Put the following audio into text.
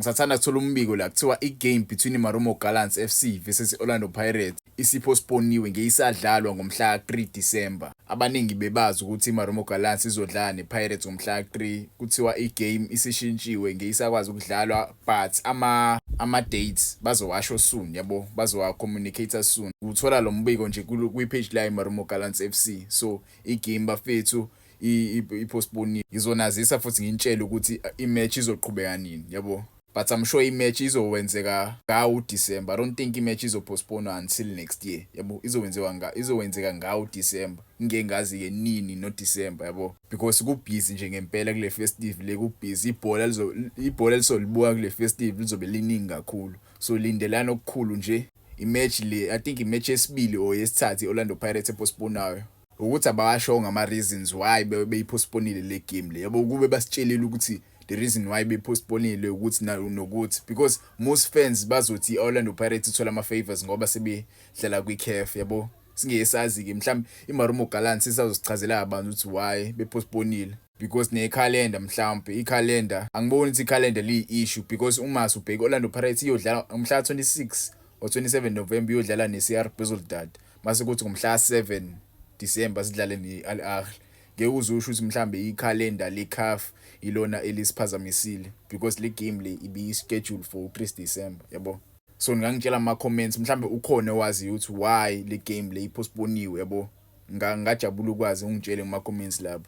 Ngisathanda ukuthola umbiko la kuthiwa i-game between i-Marumo Gallants FC versus Orlando Pirates isiphostponiwe ngeyisadlalwa ngomhla ka-3 December. Abaningi bebazi ukuthi i-Marumo Gallants izodlala ne-Pirates ngomhla ka-3. Kuthiwa i-game isishintshiwe ngeyisakwazi ukudlalwa but ama-dates bazowasho soon yabo, bazowa-communicate soon. Uthola lo mbiko nje kwi-page la i-Marumo Gallants FC. So i-game bafethu i-postpone izonazisa futhi ngintshela ukuthi i-match izoqhubeka nini yabo. But I'm sure i-match izowenzeka ngawo December. I don't think i-match izopostpone until next year yabo. Izowenzeka ngawo December. Ngeke ngazi ke nini no December yabo, because kubusy nje ngempela kule festive le, kubusy. Ibhola lizolibuka kule festive lizobe liningi kakhulu. So lindelana okukhulu nje. I-match le, I think i-match yesibili or yesithathu i-Orlando Pirates epostponayo ukuthi abawasho ngama reasons why beyipostponile le game le yabo. Kube basitshelile ukuthi the reason why bepostponile ukuthi nokuthi because most fans bazothi i-Orlando Pirates ithola ama-favors ngoba sebedlala kwi-CAF yabo. Singesazi ke mhlawumbe i-Marumo Gallants isazosichazela abantu ukuthi why bepostponile, because ne-calendar mhlawumbe i-calendar angiboni ukuthi i-calendar liyi-issue, because uma ubheka i-Orlando Pirates iyodlala ngomhla 26 or 27 November iyodlala ne-CR Belouizdad, mase kuthi ngomhla 7 December sidlale ne-Al Ahly. Ngeke uzusho ukuthi mhlambe i-calendar le-CAF ilona elisiphazamisile, because le game le ibi-schedule for 3 December yabo. So ngangitshela ama-comments mhlambe ukhona owazi ukuthi why le game le ipostponiwe yabo. Ngajabula ukwazi ungitshele ngama-comments lapho.